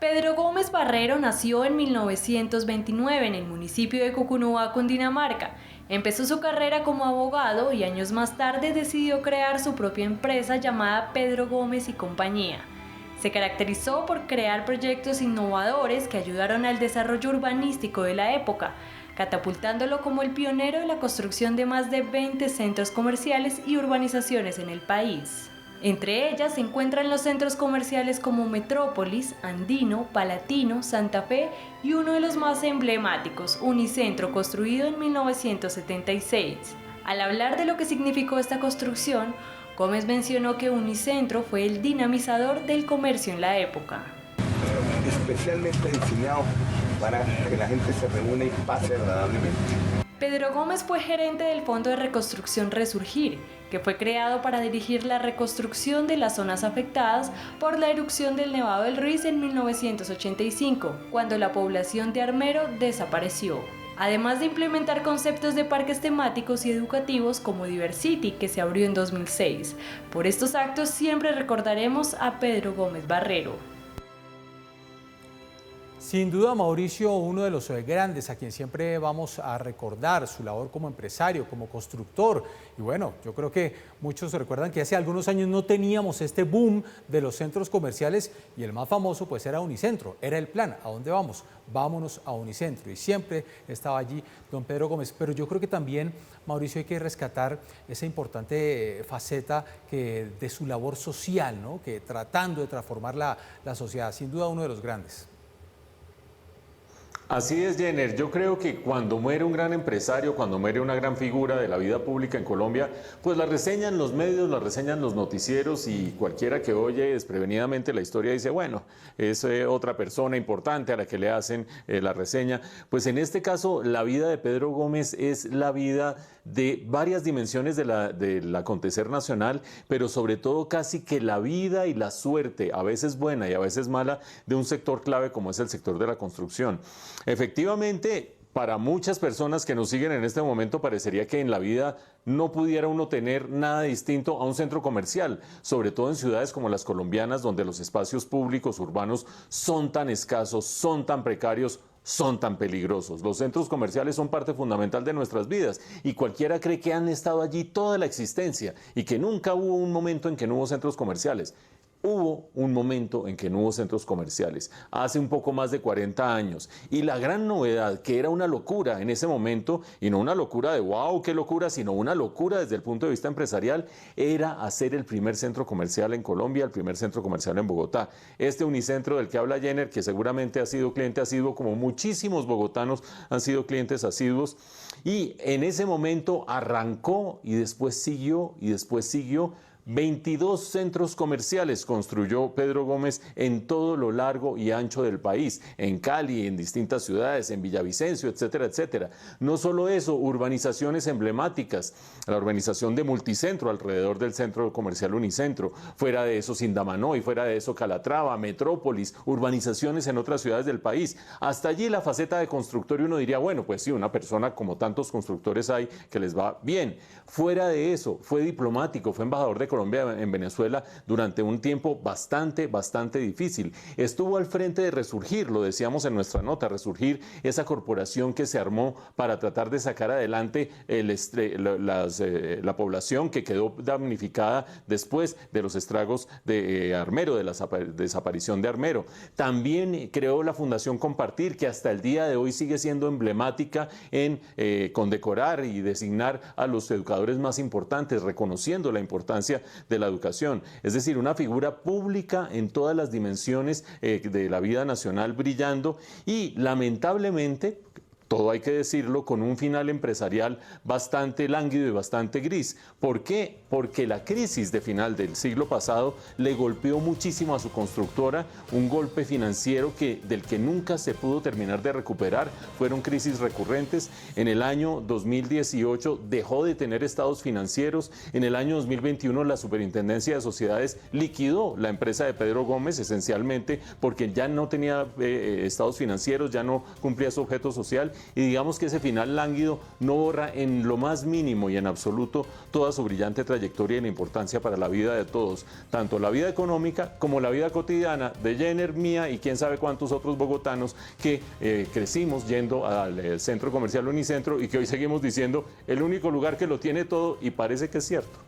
Pedro Gómez Barrero nació en 1929 en el municipio de Cucunúa, Cundinamarca. Empezó su carrera como abogado y años más tarde decidió crear su propia empresa llamada Pedro Gómez y Compañía. Se caracterizó por crear proyectos innovadores que ayudaron al desarrollo urbanístico de la época, catapultándolo como el pionero de la construcción de más de 20 centros comerciales y urbanizaciones en el país. Entre ellas se encuentran los centros comerciales como Metrópolis, Andino, Palatino, Santa Fe y uno de los más emblemáticos, Unicentro, construido en 1976. Al hablar de lo que significó esta construcción, Gómez mencionó que Unicentro fue el dinamizador del comercio en la época. Especialmente diseñado para que la gente se reúna y pase agradablemente. Pedro Gómez fue gerente del Fondo de Reconstrucción Resurgir, que fue creado para dirigir la reconstrucción de las zonas afectadas por la erupción del Nevado del Ruiz en 1985, cuando la población de Armero desapareció. Además de implementar conceptos de parques temáticos y educativos como Diversity, que se abrió en 2006. Por estos actos siempre recordaremos a Pedro Gómez Barrero. Sin duda, Mauricio, uno de los grandes a quien siempre vamos a recordar su labor como empresario, como constructor. Y bueno, yo creo que muchos recuerdan que hace algunos años no teníamos este boom de los centros comerciales y el más famoso pues era Unicentro, era el plan. ¿A dónde vamos? Vámonos a Unicentro. Y siempre estaba allí don Pedro Gómez. Pero yo creo que también, Mauricio, hay que rescatar esa importante faceta de su labor social, ¿no? Que tratando de transformar la sociedad, sin duda uno de los grandes. Así es, Jenner. Yo creo que cuando muere un gran empresario, cuando muere una gran figura de la vida pública en Colombia, pues la reseñan los medios, la reseñan los noticieros y cualquiera que oye desprevenidamente la historia dice, bueno, es otra persona importante a la que le hacen la reseña. Pues en este caso, la vida de Pedro Gómez es la vida de varias dimensiones del acontecer nacional, pero sobre todo casi que la vida y la suerte, a veces buena y a veces mala, de un sector clave como es el sector de la construcción. Efectivamente, para muchas personas que nos siguen en este momento parecería que en la vida no pudiera uno tener nada distinto a un centro comercial, sobre todo en ciudades como las colombianas, donde los espacios públicos urbanos son tan escasos, son tan precarios, son tan peligrosos. Los centros comerciales son parte fundamental de nuestras vidas y cualquiera cree que han estado allí toda la existencia y que nunca hubo un momento en que no hubo centros comerciales. Hubo un momento en que no hubo centros comerciales, hace un poco más de 40 años, y la gran novedad, que era una locura en ese momento, y no una locura de wow, qué locura, sino una locura desde el punto de vista empresarial, era hacer el primer centro comercial en Colombia, el primer centro comercial en Bogotá. Este Unicentro del que habla Jenner, que seguramente ha sido cliente asiduo, como muchísimos bogotanos han sido clientes asiduos, y en ese momento arrancó y después siguió, 22 centros comerciales construyó Pedro Gómez en todo lo largo y ancho del país, en Cali, en distintas ciudades, en Villavicencio, etcétera, etcétera. No solo eso, urbanizaciones emblemáticas, la urbanización de Multicentro alrededor del centro comercial Unicentro, fuera de eso Sindamanoy, fuera de eso Calatrava, Metrópolis, urbanizaciones en otras ciudades del país. Hasta allí la faceta de constructor y uno diría, bueno, pues sí, una persona como tantos constructores hay que les va bien. Fuera de eso, fue diplomático, fue embajador de Colombia en Venezuela durante un tiempo bastante difícil. Estuvo al frente de Resurgir, lo decíamos en nuestra nota, Resurgir, esa corporación que se armó para tratar de sacar adelante la población que quedó damnificada después de los estragos de Armero, de la desaparición de Armero. También creó la Fundación Compartir, que hasta el día de hoy sigue siendo emblemática en condecorar y designar a los educadores más importantes, reconociendo la importancia de la educación. Es decir, una figura pública en todas las dimensiones de la vida nacional brillando y lamentablemente, todo hay que decirlo, con un final empresarial bastante lánguido y bastante gris. ¿Por qué? Porque la crisis de final del siglo pasado le golpeó muchísimo a su constructora, un golpe financiero del que nunca se pudo terminar de recuperar. Fueron crisis recurrentes. En el año 2018 dejó de tener estados financieros. En el año 2021 la Superintendencia de Sociedades liquidó la empresa de Pedro Gómez, esencialmente porque ya no tenía estados financieros, ya no cumplía su objeto social. y digamos que ese final lánguido no borra en lo más mínimo y en absoluto toda su brillante trayectoria y la importancia para la vida de todos, tanto la vida económica como la vida cotidiana de Jenner, mía y quién sabe cuántos otros bogotanos que crecimos yendo al centro comercial Unicentro y que hoy seguimos diciendo el único lugar que lo tiene todo, y parece que es cierto.